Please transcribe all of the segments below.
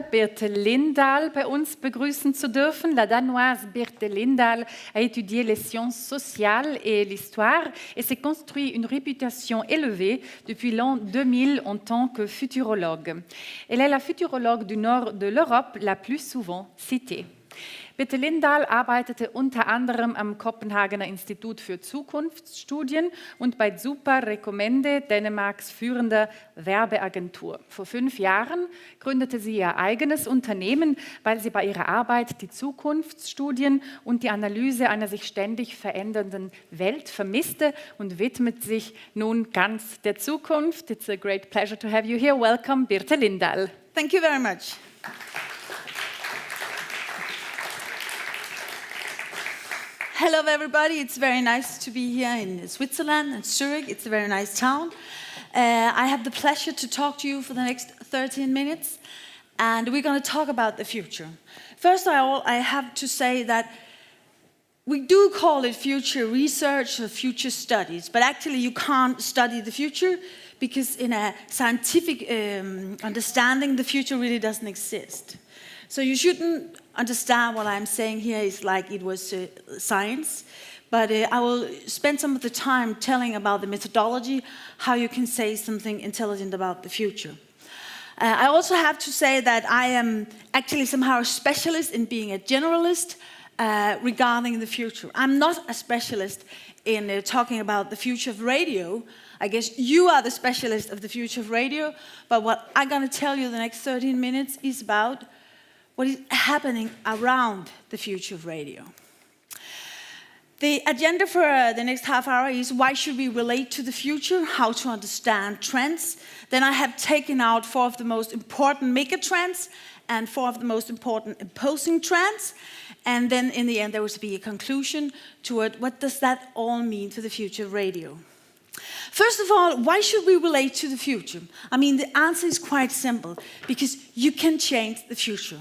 Birthe Linddal bei uns begrüßen zu dürfen. La Danoise Birthe Linddal a étudié les sciences sociales et l'histoire et s'est construit une réputation élevée depuis l'an 2000 en tant que futurologue. Elle est la futurologue du Nord de l'Europe la plus souvent citée. Birthe Linddal arbeitete unter anderem am Kopenhagener Institut für Zukunftsstudien und bei Zuparecommende, Dänemarks führender Werbeagentur. Vor 5 Jahren gründete sie ihr eigenes Unternehmen, weil sie bei ihrer Arbeit die Zukunftsstudien und die Analyse einer sich ständig verändernden Welt vermisste und widmet sich nun ganz der Zukunft. It's a great pleasure to have you here. Welcome, Birthe Linddal. Thank you very much. Hello everybody, it's very nice to be here in Switzerland and Zurich. It's a very nice town. I have the pleasure to talk to you for the next 13 minutes and we're going to talk about the future. First of all, I have to say that we do call it future research or future studies, but actually you can't study the future because in a scientific understanding the future really doesn't exist. So you shouldn't understand what I'm saying here is like it was science, but I will spend some of the time telling about the methodology, how you can say something intelligent about the future. I also have to say that I am actually somehow a specialist in being a generalist regarding the future. I'm not a specialist in talking about the future of radio. I guess you are the specialist of the future of radio, but what I'm going to tell you the next 13 minutes is about what is happening around the future of radio. The agenda for the next half hour is why should we relate to the future, how to understand trends. Then I have taken out 4 of the most important mega trends and 4 of the most important imposing trends. And then in the end there will be a conclusion to it. What does that all mean for the future of radio? First of all, why should we relate to the future? I mean, the answer is quite simple, because you can change the future.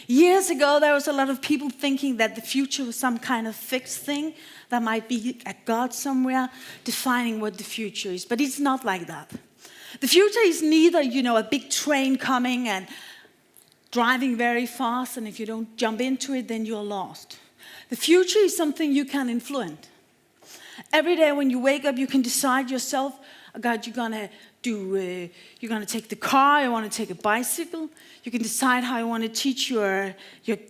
Years ago, there was a lot of people thinking that the future was some kind of fixed thing. There might be a God somewhere defining what the future is, but it's not like that. The future is neither, a big train coming and driving very fast, and if you don't jump into it, then you're lost. The future is something you can influence. Every day when you wake up, you can decide yourself, oh God, you're gonna take the car, you want to take a bicycle. You can decide how you want to teach your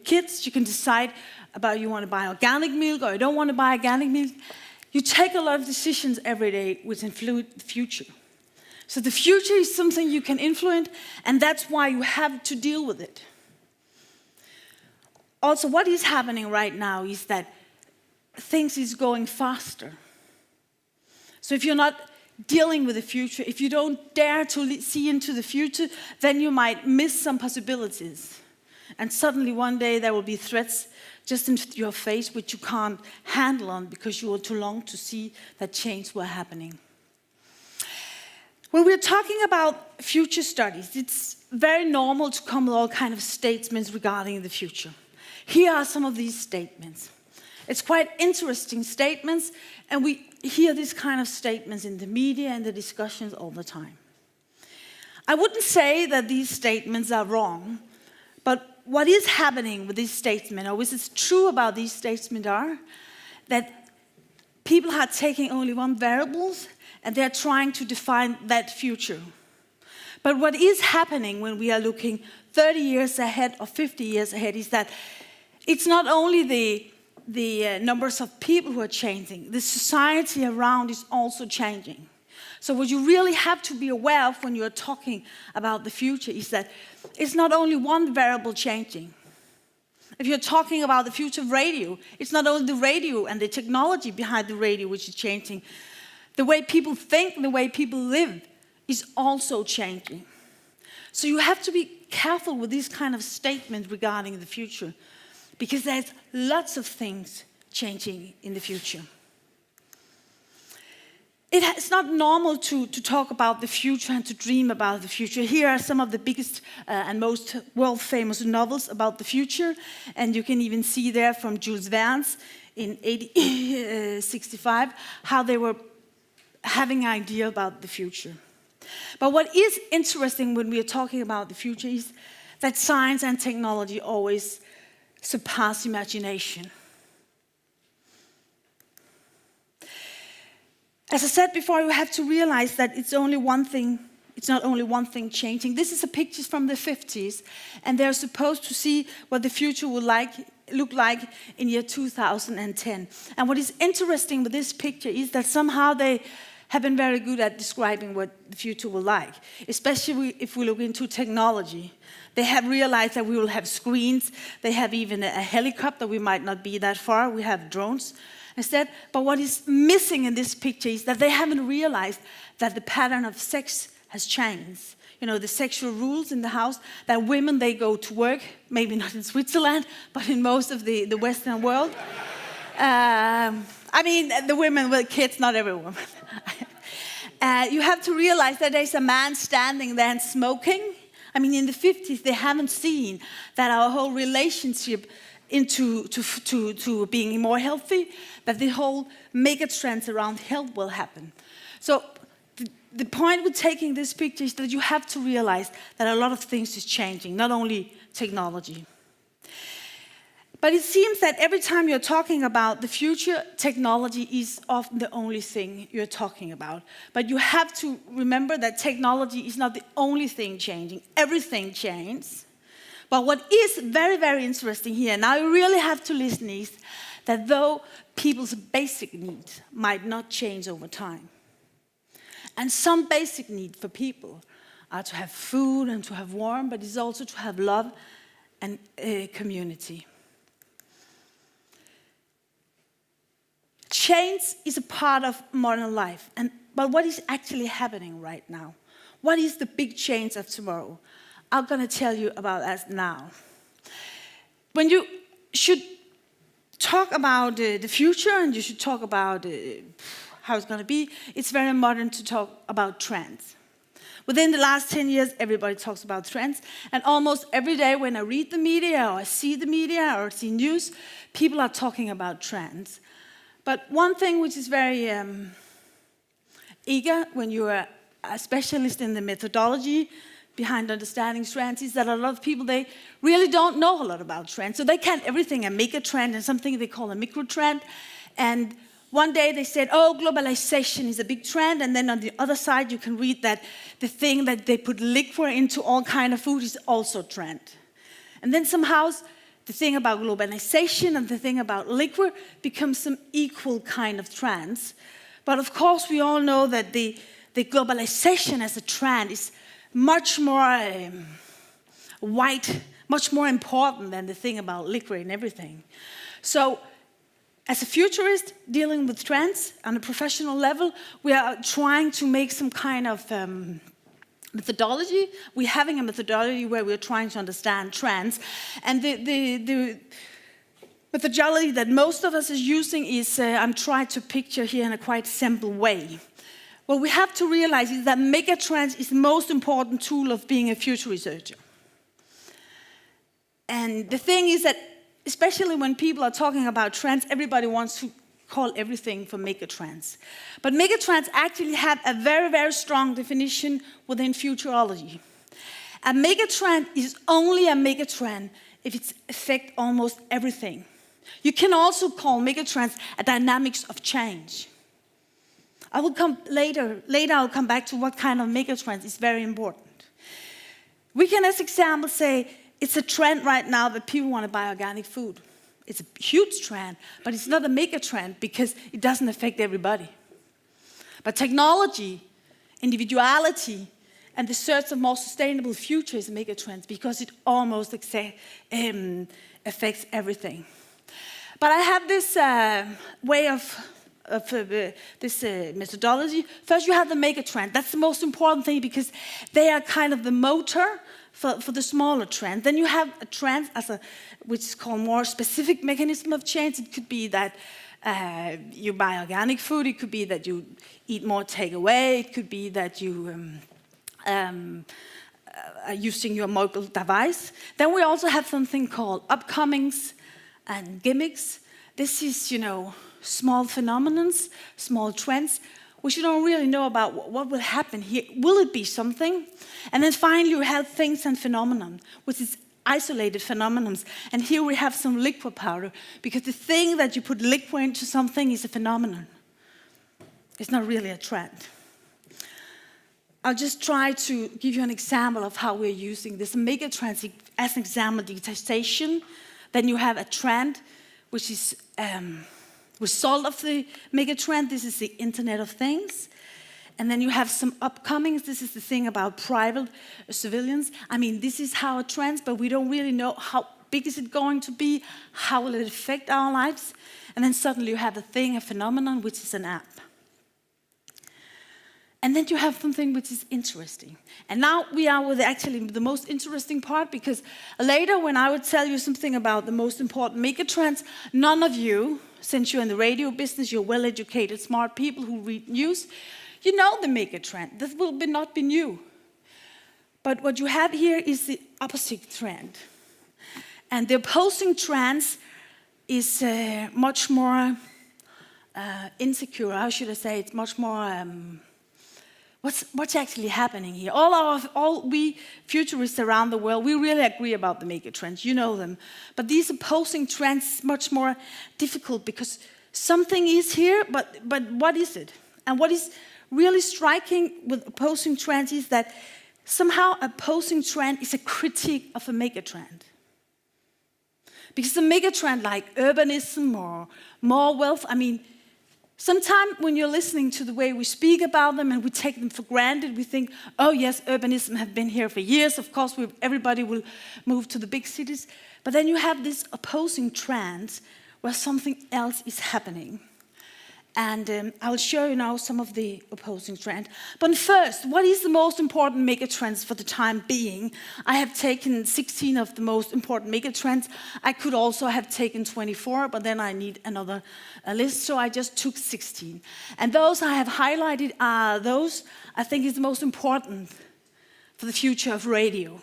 kids. You can decide about you want to buy organic milk or you don't want to buy organic milk. You take a lot of decisions every day which influence the future. So the future is something you can influence, and that's why you have to deal with it. Also, what is happening right now is that things is going faster. So if you're not dealing with the future, if you don't dare to see into the future, then you might miss some possibilities. And suddenly one day there will be threats just in your face which you can't handle on because you are too long to see that change were happening. When we're talking about future studies, it's very normal to come with all kinds of statements regarding the future. Here are some of these statements. It's quite interesting statements, and we hear these kind of statements in the media and the discussions all the time. I wouldn't say that these statements are wrong, but what is happening with these statements, or what is true about these statements, are that people are taking only one variable and they're trying to define that future. But what is happening when we are looking 30 years ahead or 50 years ahead is that it's not only the numbers of people who are changing, the society around is also changing. So what you really have to be aware of when you're talking about the future is that it's not only one variable changing. If you're talking about the future of radio, it's not only the radio and the technology behind the radio which is changing. The way people think, the way people live is also changing. So you have to be careful with these kind of statements regarding the future, because there's lots of things changing in the future. It's not normal to talk about the future and to dream about the future. Here are some of the biggest and most world-famous novels about the future, and you can even see there from Jules Verne's in 1865 how they were having an idea about the future. But what is interesting when we are talking about the future is that science and technology always surpass imagination. As I said before, you have to realize that it's not only one thing changing. This is a picture from the 50s, and they're supposed to see what the future will look like in year 2010. And what is interesting with this picture is that somehow they have been very good at describing what the future will like, especially if we look into technology. They have realized that we will have screens. They have even a helicopter. We might not be that far. We have drones instead. But what is missing in this picture is that they haven't realized that the pattern of sex has changed. You know, the sexual rules in the house, that women, they go to work, maybe not in Switzerland, but in most of the Western world. I mean, the women with kids, not every woman. You have to realize that there's a man standing there and smoking. I mean, in the 50s, they haven't seen that our whole relationship to being more healthy, that the whole mega trends around health will happen. So the point with taking this picture is that you have to realize that a lot of things is changing, not only technology. But it seems that every time you're talking about the future, technology is often the only thing you're talking about. But you have to remember that technology is not the only thing changing. Everything changes. But what is very, very interesting here, now you really have to listen, is that though people's basic needs might not change over time, and some basic need for people are to have food and to have warmth, but it's also to have love and community. Change is a part of modern life, but what is actually happening right now? What is the big change of tomorrow? I'm going to tell you about that now. When you should talk about the future and you should talk about how it's going to be, it's very modern to talk about trends. Within the last 10 years, everybody talks about trends, and almost every day when I read the media or I see the media or see news, people are talking about trends. But one thing which is very eager when you are a specialist in the methodology behind understanding trends is that a lot of people, they really don't know a lot about trends. So they count everything a mega trend and something they call a micro trend. And one day they said, oh, globalization is a big trend. And then on the other side, you can read that the thing that they put liquor into all kind of food is also a trend. And then somehow the thing about globalization and the thing about liquor becomes some equal kind of trends. But of course, we all know that the globalization as a trend is much more wide, much more important than the thing about liquor and everything. So, as a futurist dealing with trends on a professional level, we are trying to make some kind of methodology. We're having a methodology where we're trying to understand trends. And the methodology that most of us is using is, I'm trying to picture here in a quite simple way. What we have to realize is that megatrends is the most important tool of being a future researcher. And the thing is that, especially when people are talking about trends, everybody wants to call everything for megatrends. But megatrends actually have a very, very strong definition within futurology. A megatrend is only a megatrend if it affects almost everything. You can also call megatrends a dynamics of change. I will come later I'll come back to what kind of megatrends is very important. We can, as example, say it's a trend right now that people want to buy organic food. It's a huge trend, but it's not a mega trend because it doesn't affect everybody. But technology, individuality, and the search of more sustainable future is a mega trend because it almost affects everything. But I have this way of this methodology. First, you have the mega trend. That's the most important thing because they are kind of the motor for the smaller trend. Then you have a trend which is called more specific mechanism of change. It could be that you buy organic food. It could be that you eat more takeaway. It could be that you are using your mobile device. Then we also have something called upcomings and gimmicks. This is, small phenomenons, small trends, which you don't really know about what will happen here. Will it be something? And then finally you have things and phenomenon, which is isolated phenomenons. And here we have some liquid powder, because the thing that you put liquid into something is a phenomenon. It's not really a trend. I'll just try to give you an example of how we're using this megatrend as an example, digitization. Then you have a trend, which is result of the megatrend. This is the Internet of Things. And then you have some upcomings. This is the thing about private surveillance. I mean, this is how it trends, but we don't really know how big is it going to be, how will it affect our lives. And then suddenly you have a thing, a phenomenon, which is an app. And then you have something which is interesting. And now we are with actually the most interesting part, because later when I would tell you something about the most important megatrends, none of you, since you're in the radio business, you're well-educated, smart people who read news, you know the megatrend. This will not be new. But what you have here is the opposite trend. And the opposing trend is much more insecure. How should I say? It's much more... What's actually happening here? All we futurists around the world, we really agree about the megatrends, you know them. But these opposing trends are much more difficult, because something is here, but what is it? And what is really striking with opposing trends is that somehow opposing trend is a critique of a megatrend. Because a megatrend like urbanism or more wealth, I mean, sometimes when you're listening to the way we speak about them and we take them for granted, we think, oh yes, urbanism has been here for years. Of course, everybody will move to the big cities. But then you have this opposing trend where something else is happening. And I'll show you now some of the opposing trends. But first, what is the most important megatrends for the time being? I have taken 16 of the most important megatrends. I could also have taken 24, but then I need another list, so I just took 16. And those I have highlighted are those I think is the most important for the future of radio.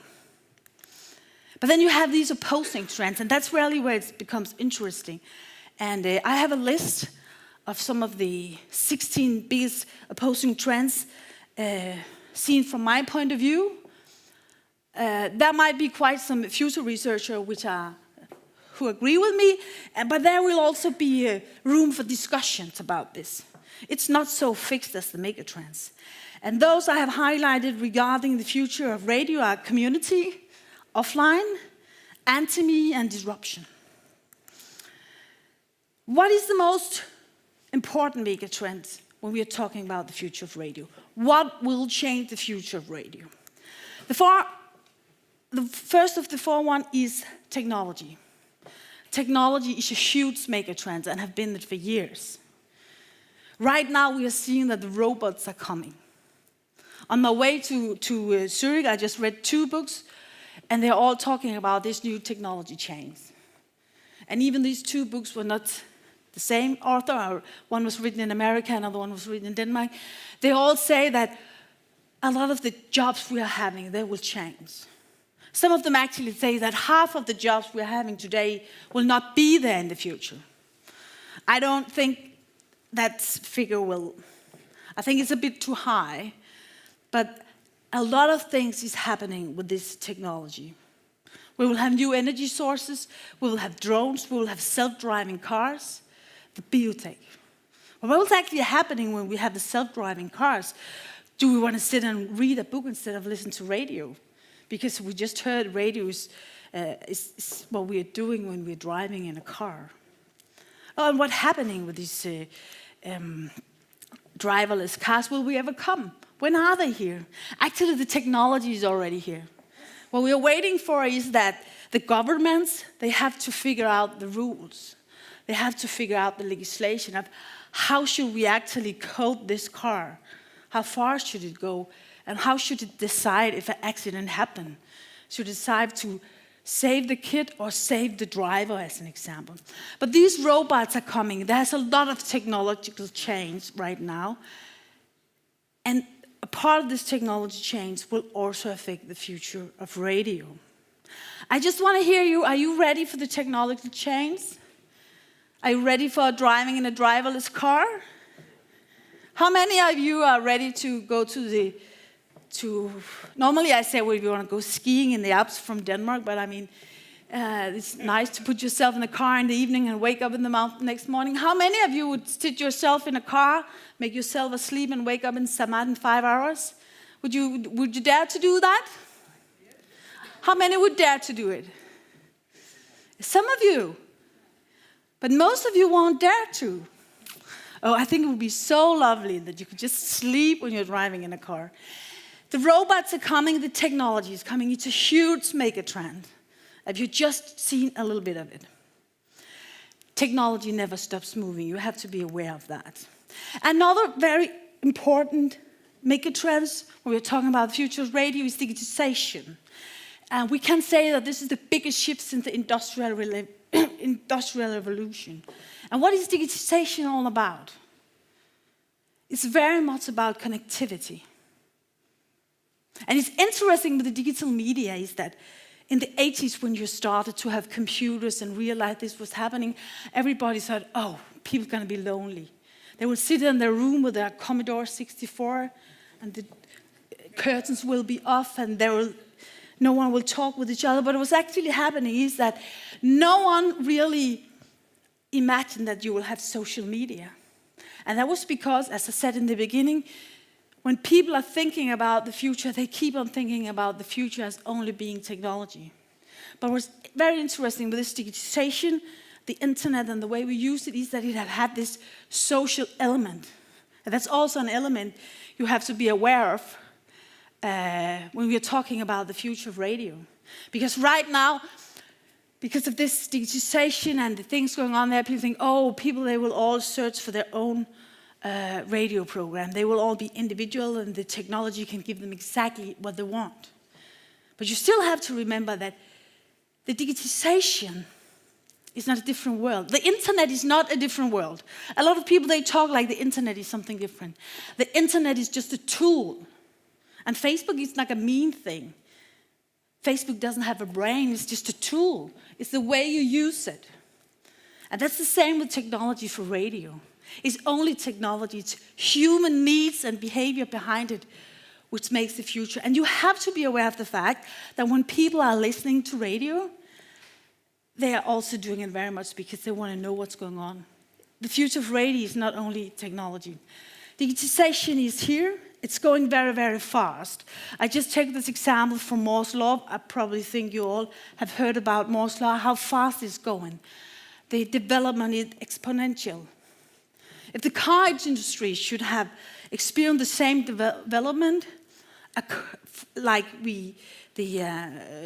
But then you have these opposing trends, and that's really where it becomes interesting. And I have a list of some of the 16 biggest opposing trends seen from my point of view. There might be quite some future researchers who agree with me, but there will also be room for discussions about this. It's not so fixed as the megatrends. And those I have highlighted regarding the future of radio are community, offline, anti-me, and disruption. What is the most important megatrend when we are talking about the future of radio? What will change the future of radio? The first of the four one is technology. Technology is a huge megatrend and have been it for years. Right now we are seeing that the robots are coming. On my way to Zurich, I just read 2 books, and they're all talking about this new technology change. And even these 2 books were not the same author, or one was written in America, another one was written in Denmark. They all say that a lot of the jobs we are having, they will change. Some of them actually say that half of the jobs we are having today will not be there in the future. I don't think that figure will, I think it's a bit too high, but a lot of things is happening with this technology. We will have new energy sources, we will have drones, we will have self-driving cars, the biotech. Well, what's actually happening when we have the self-driving cars? Do we want to sit and read a book instead of listen to radio? Because we just heard radio is what we are doing when we're driving in a car. Oh, and what's happening with these driverless cars? Will we ever come? When are they here? Actually, the technology is already here. What we are waiting for is that the governments, they have to figure out the rules. They have to figure out the legislation of how should we actually code this car? How far should it go? And how should it decide if an accident happened? Should it decide to save the kid or save the driver, as an example? But these robots are coming. There's a lot of technological change right now. And a part of this technology change will also affect the future of radio. I just want to hear you. Are you ready for the technological change? Are you ready for driving in a driverless car? How many of you are ready to go normally I say, well, if you want to go skiing in the Alps from Denmark, but I mean, it's nice to put yourself in a car in the evening and wake up in the mountain next morning. How many of you would sit yourself in a car, make yourself asleep, and wake up in Samad in 5 hours? Would you dare to do that? How many would dare to do it? Some of you. But most of you won't dare to. Oh, I think it would be so lovely that you could just sleep when you're driving in a car. The robots are coming, the technology is coming. It's a huge mega trend. Have you just seen a little bit of it? Technology never stops moving. You have to be aware of that. Another very important mega trend when we're talking about the future of radio is digitization. And we can say that this is the biggest shift since the industrial revolution. And what is digitization all about? It's very much about connectivity. And it's interesting with the digital media is that in the 80s, when you started to have computers and realized this was happening, everybody said, oh, people are going to be lonely. They will sit in their room with their Commodore 64, and the curtains will be off, and no one will talk with each other. But what's actually happening is that no one really imagined that you will have social media. And that was because, as I said in the beginning, when people are thinking about the future, they keep on thinking about the future as only being technology. But what's very interesting with this digitization, the internet and the way we use it is that it has had this social element. And that's also an element you have to be aware of when we are talking about the future of radio. Because right now, because of this digitization and the things going on there, people think, oh, they will all search for their own radio program. They will all be individual and the technology can give them exactly what they want. But you still have to remember that the digitization is not a different world. The internet is not a different world. A lot of people, they talk like the internet is something different. The internet is just a tool. And Facebook is like a mean thing. Facebook doesn't have a brain, it's just a tool. It's the way you use it. And that's the same with technology for radio. It's only technology, it's human needs and behavior behind it which makes the future. And you have to be aware of the fact that when people are listening to radio, they are also doing it very much because they want to know what's going on. The future of radio is not only technology. Digitization is here. It's going very, very fast. I just take this example from Moore's Law. I probably think you all have heard about Moore's Law, how fast it's going. The development is exponential. If the car industry should have experienced the same development like the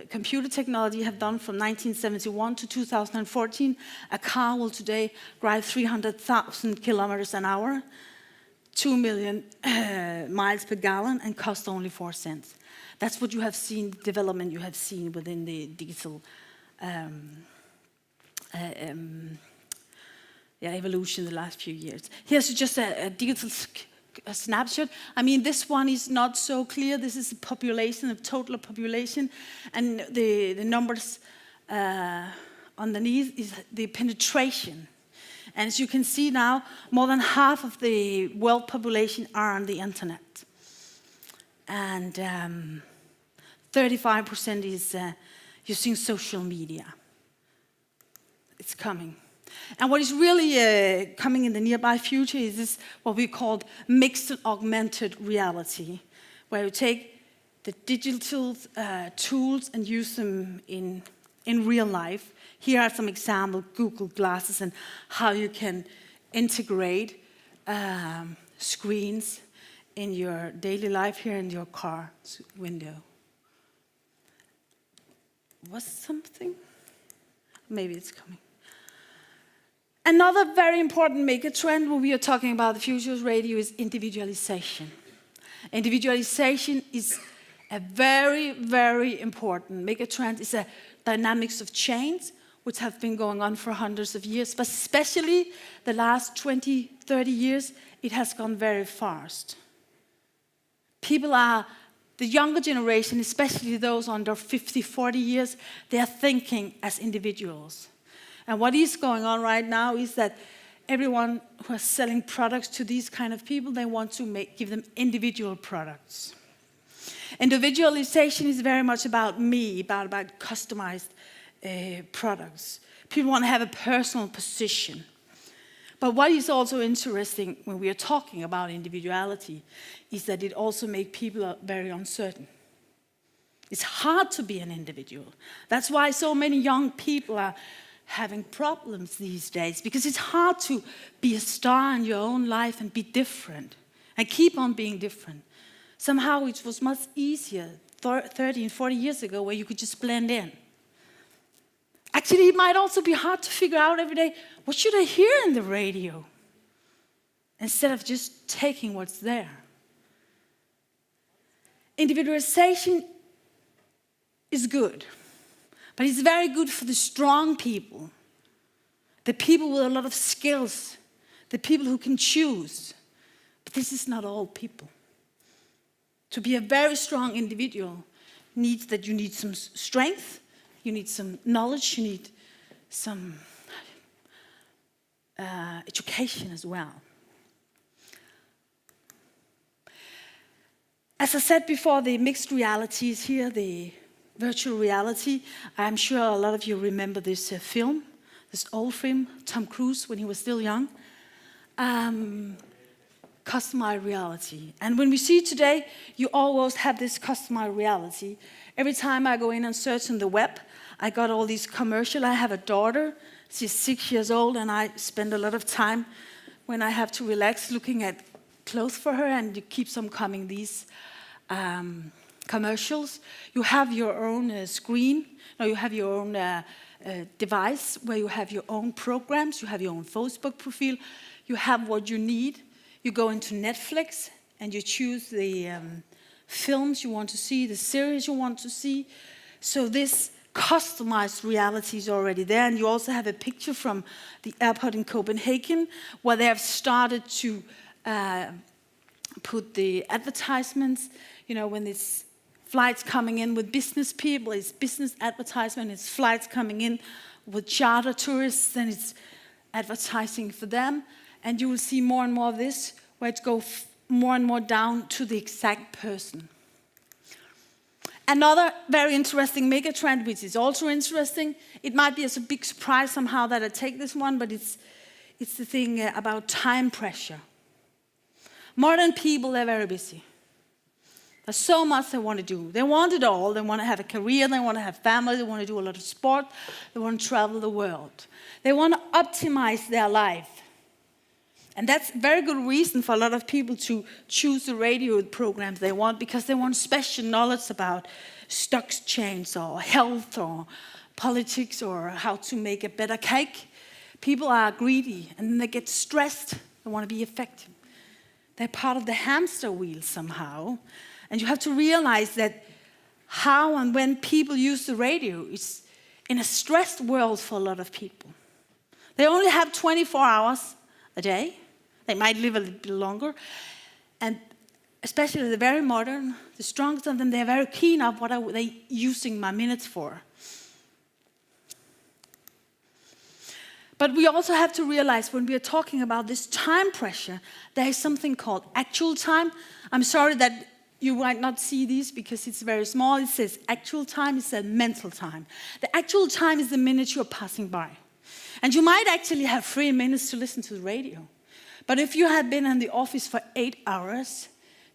computer technology have done from 1971 to 2014, a car will today drive 300,000 kilometers an hour, 2 million miles per gallon, and cost only 4 cents. That's what you have seen, development you have seen within the digital evolution in the last few years. Here's just a digital snapshot. I mean, this one is not so clear. This is the population, the total population, and the numbers underneath is the penetration. And as you can see now, more than half of the world population are on the internet. And 35% is using social media. It's coming. And what is really coming in the nearby future is this, what we call mixed and augmented reality, where you take the digital tools and use them in real life. Here are some examples, Google Glasses, and how you can integrate screens in your daily life here in your car window. Was something? Maybe it's coming. Another very important mega trend when we are talking about the future of radio is individualization. Individualization is a very, very important mega trend. It's a dynamics of change which have been going on for hundreds of years, but especially the last 20, 30 years, it has gone very fast. The younger generation, especially those under 50, 40 years, they are thinking as individuals. And what is going on right now is that everyone who is selling products to these kind of people, they want to give them individual products. Individualization is very much about me, about customized products. People want to have a personal position. But what is also interesting when we are talking about individuality is that it also makes people very uncertain. It's hard to be an individual. That's why so many young people are having problems these days, because it's hard to be a star in your own life and be different and keep on being different. Somehow it was much easier 30 and 40 years ago where you could just blend in. Actually, it might also be hard to figure out every day, what should I hear in the radio? Instead of just taking what's there. Individualization is good, but it's very good for the strong people, the people with a lot of skills, the people who can choose. But this is not all people. To be a very strong individual needs that you need some strength, you need some knowledge, you need some education as well. As I said before, the mixed reality is here, the virtual reality. I'm sure a lot of you remember this film, this old film, Tom Cruise when he was still young. Customized reality. And when we see today, you always have this customized reality. Every time I go in and search on the web, I got all these commercials. I have a daughter, she's 6 years old, and I spend a lot of time when I have to relax looking at clothes for her, and it keeps on coming these commercials. You have your own screen, no, you have your own device where you have your own programs, you have your own Facebook profile, you have what you need. You go into Netflix and you choose the films you want to see, the series you want to see. So this customized reality is already there. And you also have a picture from the airport in Copenhagen where they have started to put the advertisements, you know, when it's flights coming in with business people, it's business advertisement, it's flights coming in with charter tourists, and it's advertising for them. And you will see more and more of this, where it goes more and more down to the exact person. Another very interesting megatrend, which is also interesting, it might be as a big surprise somehow that I take this one, but it's the thing about time pressure. Modern people, they're very busy. There's so much they want to do. They want it all. They want to have a career, they want to have family, they want to do a lot of sport, they want to travel the world. They want to optimize their life. And that's a very good reason for a lot of people to choose the radio programs they want, because they want special knowledge about stock exchange or health or politics or how to make a better cake. People are greedy and then they get stressed. They want to be effective. They're part of the hamster wheel somehow. And you have to realize that how and when people use the radio is in a stressed world for a lot of people. They only have 24 hours a day. They might live a little bit longer. And especially the very modern, the strongest of them, they're very keen on what are they using my minutes for. But we also have to realize when we are talking about this time pressure, there is something called actual time. I'm sorry that you might not see these because it's very small. It says actual time, it says mental time. The actual time is the minute you're passing by. And you might actually have 3 minutes to listen to the radio. But if you have been in the office for 8 hours,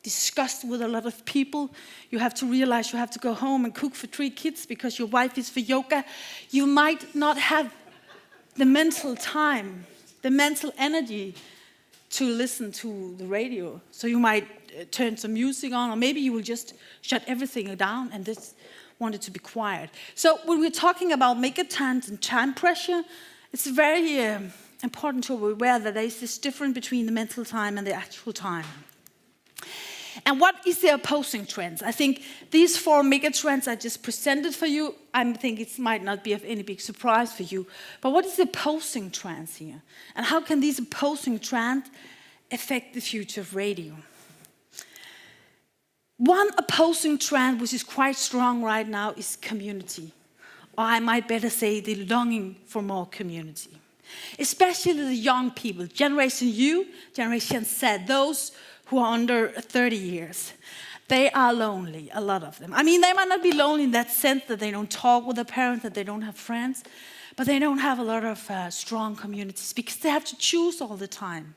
discussed with a lot of people, you have to realize you have to go home and cook for 3 kids because your wife is for yoga, you might not have the mental time, the mental energy to listen to the radio. So you might turn some music on, or maybe you will just shut everything down and just want it to be quiet. So when we're talking about megatrends and time pressure, it's very important to be aware that there is this difference between the mental time and the actual time. And what is the opposing trends? I think these 4 megatrends I just presented for you, I think it might not be of any big surprise for you. But what is the opposing trends here? And how can these opposing trends affect the future of radio? One opposing trend which is quite strong right now is community. Or I might better say the longing for more community. Especially the young people, Generation U, Generation Z, those who are under 30 years. They are lonely, a lot of them. I mean, they might not be lonely in that sense that they don't talk with their parents, that they don't have friends, but they don't have a lot of strong communities because they have to choose all the time.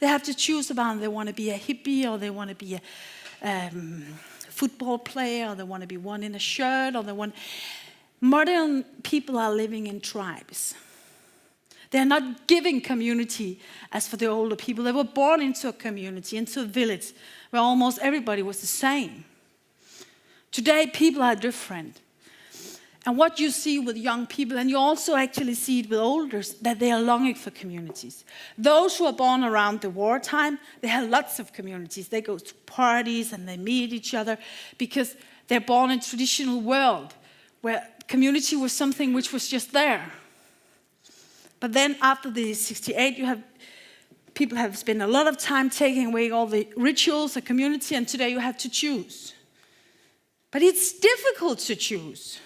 They have to choose about they want to be a hippie or they want to be a football player or they want to be one in a shirt or they want... Modern people are living in tribes. They're not giving community as for the older people. They were born into a community, into a village, where almost everybody was the same. Today, people are different. And what you see with young people, and you also actually see it with olders, that they are longing for communities. Those who are born around the wartime, they have lots of communities. They go to parties and they meet each other because they're born in a traditional world where community was something which was just there. But then after the 68, people have spent a lot of time taking away all the rituals, the community, and today you have to choose. But it's difficult to choose.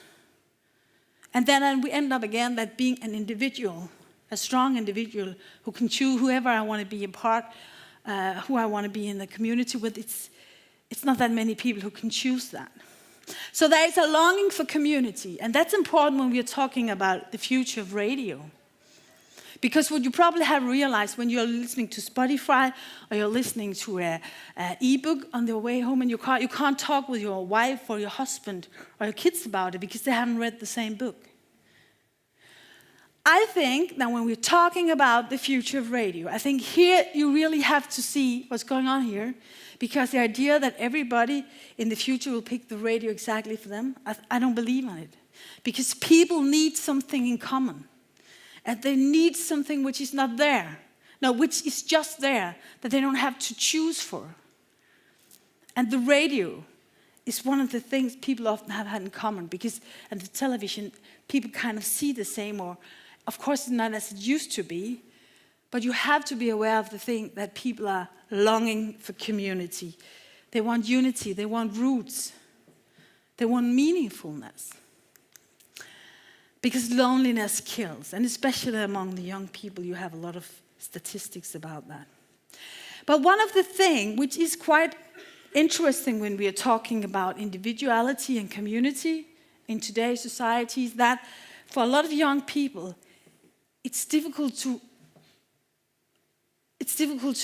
And then we end up again that being an individual, a strong individual who can choose whoever I want to be a part, who I want to be in the community with. It's not that many people who can choose that. So there is a longing for community, and that's important when we are talking about the future of radio. Because what you probably have realized when you're listening to Spotify or you're listening to an ebook on the way home in your car, you can't talk with your wife or your husband or your kids about it because they haven't read the same book. I think that when we're talking about the future of radio, I think here you really have to see what's going on here, because the idea that everybody in the future will pick the radio exactly for them, I don't believe in it. Because people need something in common. And they need something which is not there. No, which is just there, that they don't have to choose for. And the radio is one of the things people often have had in common, because at the television, people kind of see the same, or of course it's not as it used to be, but you have to be aware of the thing that people are longing for community. They want unity, they want roots, they want meaningfulness. Because loneliness kills, and especially among the young people, you have a lot of statistics about that. But one of the things which is quite interesting when we are talking about individuality and community in today's society is that for a lot of young people, it's difficult to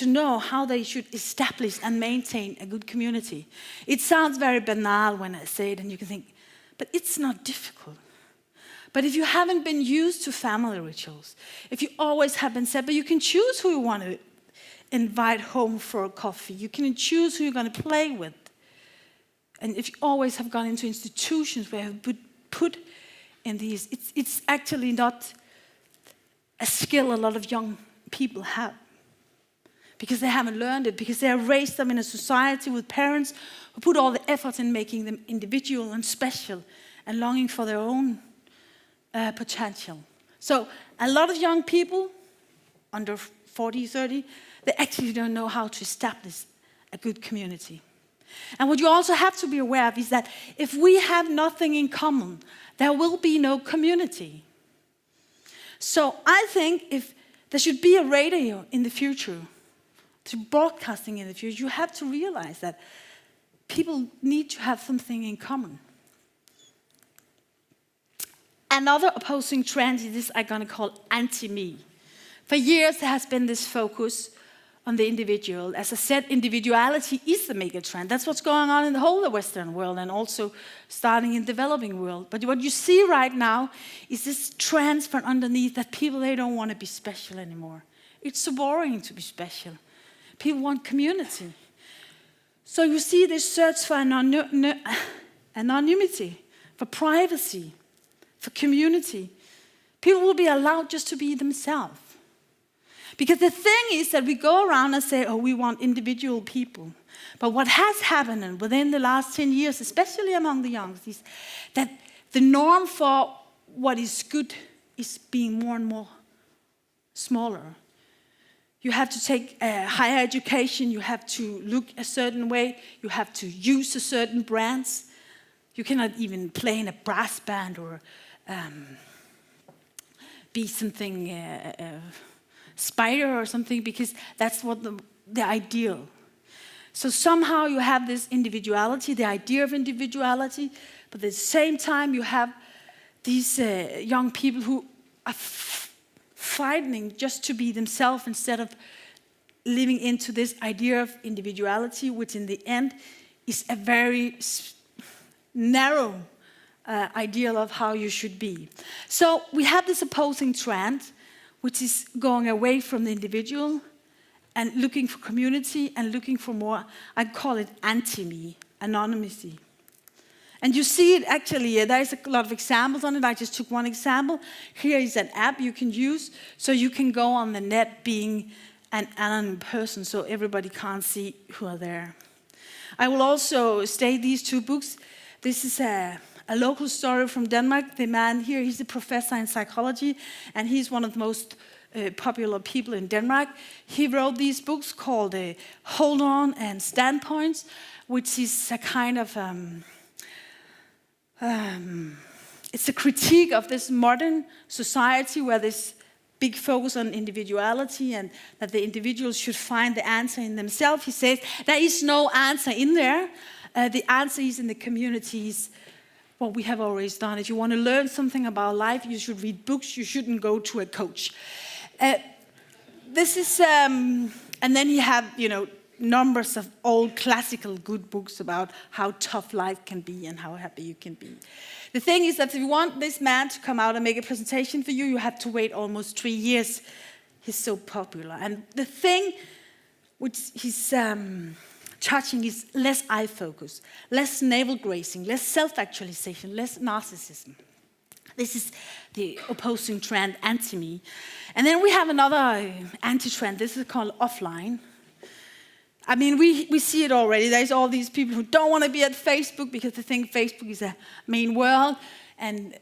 know how they should establish and maintain a good community. It sounds very banal when I say it, and you can think, but it's not difficult. But if you haven't been used to family rituals, if you always have been said, but you can choose who you want to invite home for a coffee, you can choose who you're going to play with. And if you always have gone into institutions where you have put in these, it's actually not a skill a lot of young people have. Because they haven't learned it, because they have raised them in a society with parents who put all the effort in making them individual and special and longing for their own potential. So a lot of young people, under 40, 30, they actually don't know how to establish a good community. And what you also have to be aware of is that if we have nothing in common, there will be no community. So I think if there should be a radio in the future, to broadcasting in the future, you have to realize that people need to have something in common. Another opposing trend is this I'm going to call anti-me. For years, there has been this focus on the individual. As I said, individuality is the mega trend. That's what's going on in the whole of the Western world and also starting in the developing world. But what you see right now is this trend from underneath that people, they don't want to be special anymore. It's so boring to be special. People want community. So you see this search for anonymity, for privacy, for community. People will be allowed just to be themselves. Because the thing is that we go around and say, oh, we want individual people. But what has happened within the last 10 years, especially among the young, is that the norm for what is good is being more and more smaller. You have to take higher education, you have to look a certain way, you have to use a certain brands. You cannot even play in a brass band or be something spider or something, because that's what the ideal. So somehow you have this individuality, the idea of individuality, but at the same time you have these young people who are fighting just to be themselves instead of living into this idea of individuality, which in the end is a very narrow ideal of how you should be. So we have this opposing trend, which is going away from the individual and looking for community and looking for more, I call it anti-me, anonymity. And you see it actually, there's a lot of examples on it. I just took one example. Here is an app you can use, so you can go on the net being an anonymous person, so everybody can't see who are there. I will also state these two books. This is a local story from Denmark. The man here, he's a professor in psychology, and he's one of the most popular people in Denmark. He wrote these books called Hold On and Standpoints, which is a kind of, it's a critique of this modern society where this big focus on individuality and that the individuals should find the answer in themselves. He says there is no answer in there. The answer is in the communities, what we have always done. If you want to learn something about life, you should read books. You shouldn't go to a coach. This is, and then you have, numbers of old classical good books about how tough life can be and how happy you can be. The thing is that if you want this man to come out and make a presentation for you, you have to wait almost 3 years. He's so popular. And the thing which he's touching is less eye focus, less navel grazing, less self-actualization, less narcissism. This is the opposing trend, anti-me. And then we have another anti-trend. This is called offline. I mean, we see it already. There's all these people who don't want to be at Facebook because they think Facebook is a main world, and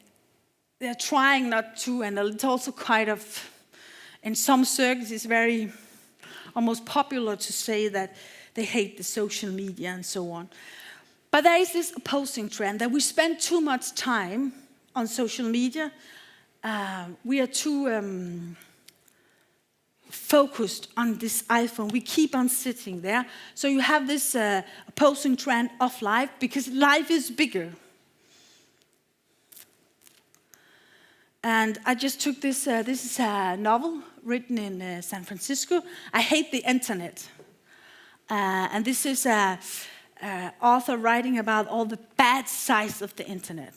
they're trying not to. And it's also kind of, in some circles, it's very almost popular to say that they hate the social media and so on. But there is this opposing trend that we spend too much time on social media. We are too focused on this iPhone. We keep on sitting there. So you have this opposing trend of life, because life is bigger. And I just took this, this is a novel written in San Francisco. I hate the internet. And this is an author writing about all the bad sides of the internet.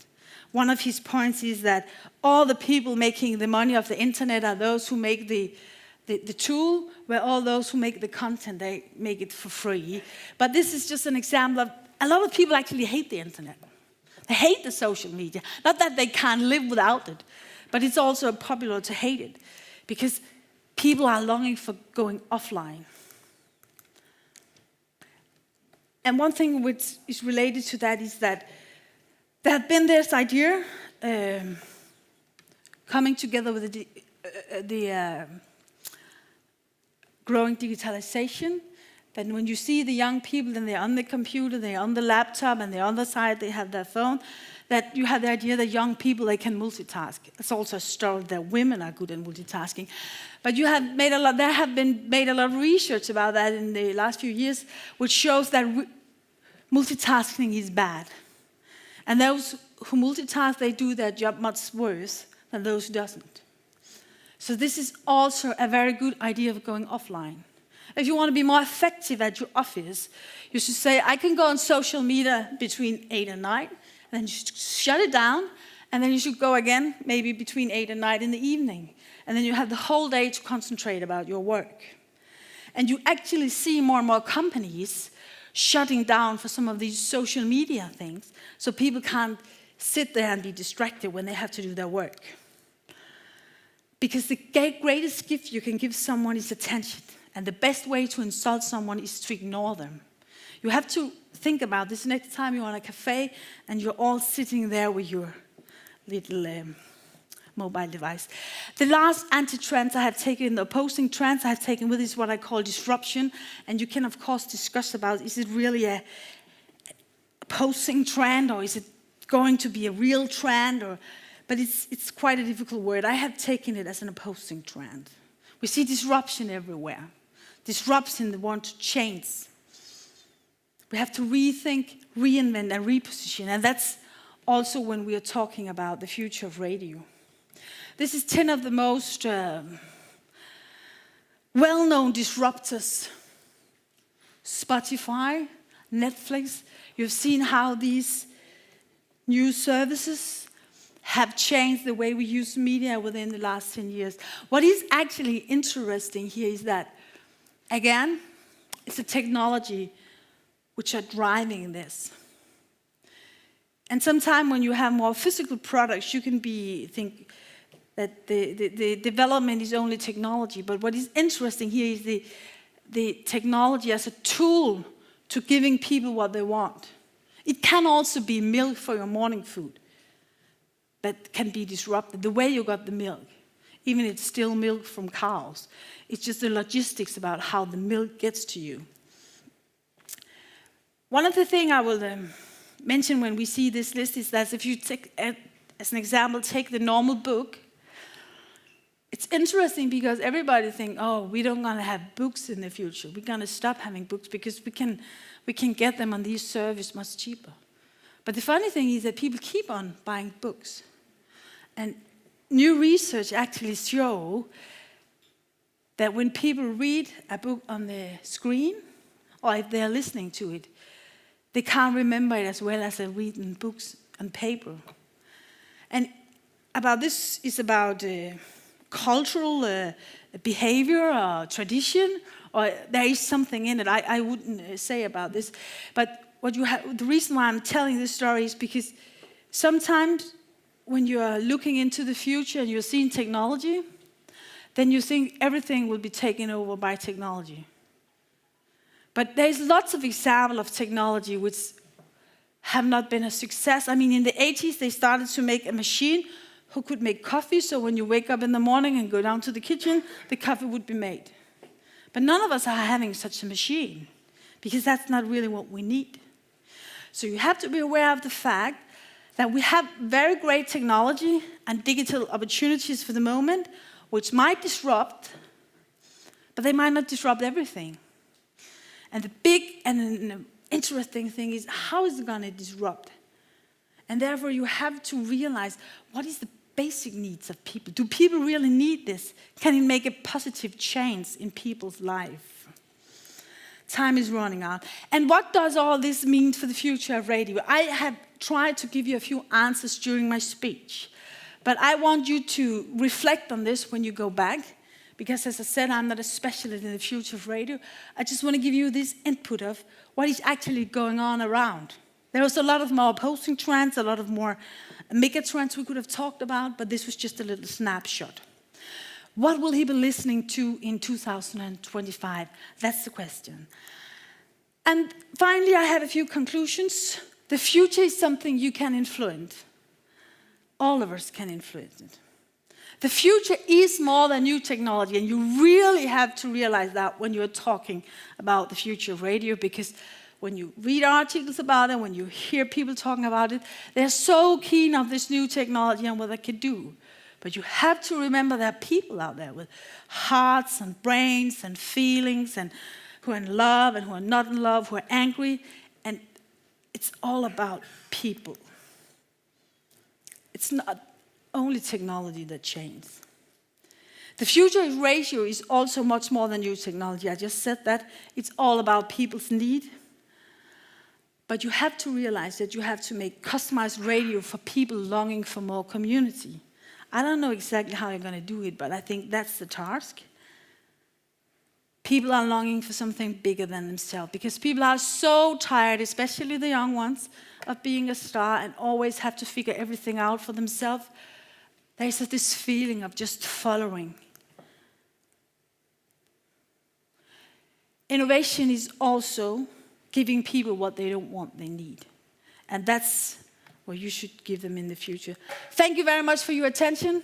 One of his points is that all the people making the money of the internet are those who make the tool, where all those who make the content, they make it for free. But this is just an example of a lot of people actually hate the internet. They hate the social media. Not that they can't live without it, but it's also popular to hate it because people are longing for going offline. And one thing which is related to that is that there have been this idea coming together with the growing digitalization, that when you see the young people and they're on the computer, they're on the laptop, and they're on the side, they have their phone, that you have the idea that young people, they can multitask. It's also a story that women are good at multitasking. But there have been made a lot of research about that in the last few years, which shows that multitasking is bad. And those who multitask, they do their job much worse than those who doesn't. So this is also a very good idea of going offline. If you want to be more effective at your office, you should say, I can go on social media between 8 and 9, and then you should shut it down, and then you should go again, maybe between 8 and 9 in the evening. And then you have the whole day to concentrate about your work. And you actually see more and more companies shutting down for some of these social media things, so people can't sit there and be distracted when they have to do their work. Because the greatest gift you can give someone is attention. And the best way to insult someone is to ignore them. You have to think about this next time you're on a cafe and you're all sitting there with your little mobile device. The last anti-trends I have taken, the opposing trends I have taken with is what I call disruption. And you can, of course, discuss about, is it really a opposing trend, or is it going to be a real trend? but it's quite a difficult word. I have taken it as an opposing trend. We see disruption everywhere. Disruption, they want to change. We have to rethink, reinvent, and reposition. And that's also when we are talking about the future of radio. This is 10 of the most well-known disruptors. Spotify, Netflix. You've seen how these new services have changed the way we use media within the last 10 years. What is actually interesting here is that, again, it's the technology which are driving this. And sometimes when you have more physical products, you can think that the development is only technology. But what is interesting here is the technology as a tool to giving people what they want. It can also be milk for your morning food that can be disrupted. The way you got the milk, even if it's still milk from cows, it's just the logistics about how the milk gets to you. One of the things I will mention when we see this list is that if you take, as an example, take the normal book, it's interesting because everybody thinks, oh, we don't gonna have books in the future. We're gonna stop having books because we can get them on these services much cheaper. But the funny thing is that people keep on buying books. And new research actually shows that when people read a book on the screen, or if they're listening to it, they can't remember it as well as they're reading books on paper. And about this is about cultural behavior or tradition, or there is something in it. I wouldn't say about this. But the reason why I'm telling this story is because sometimes when you are looking into the future and you're seeing technology, then you think everything will be taken over by technology. But there's lots of examples of technology which have not been a success. I mean, in the 80s, they started to make a machine who could make coffee, so when you wake up in the morning and go down to the kitchen, the coffee would be made. But none of us are having such a machine, because that's not really what we need. So you have to be aware of the fact that we have very great technology and digital opportunities for the moment, which might disrupt, but they might not disrupt everything. And the big and interesting thing is, how is it going to disrupt? And therefore, you have to realize, what is the basic needs of people? Do people really need this? Can it make a positive change in people's life? Time is running out. And what does all this mean for the future of radio? I have tried to give you a few answers during my speech. But I want you to reflect on this when you go back. Because as I said, I'm not a specialist in the future of radio. I just want to give you this input of what is actually going on around. There was a lot of more opposing trends, a lot of more mega trends we could have talked about, but this was just a little snapshot. What will he be listening to in 2025? That's the question. And finally, I have a few conclusions. The future is something you can influence. All of us can influence it. The future is more than new technology, and you really have to realize that when you're talking about the future of radio, because when you read articles about it, when you hear people talking about it, they're so keen on this new technology and what it can do. But you have to remember there are people out there with hearts and brains and feelings, and who are in love and who are not in love, who are angry, and it's all about people. It's not only technology that changes. The future of radio is also much more than new technology. I just said that. It's all about people's need. But you have to realize that you have to make customized radio for people longing for more community. I don't know exactly how you're going to do it, but I think that's the task. People are longing for something bigger than themselves, because people are so tired, especially the young ones, of being a star and always have to figure everything out for themselves. There's this feeling of just following. Innovation is also giving people what they don't want, they need. And that's what you should give them in the future. Thank you very much for your attention.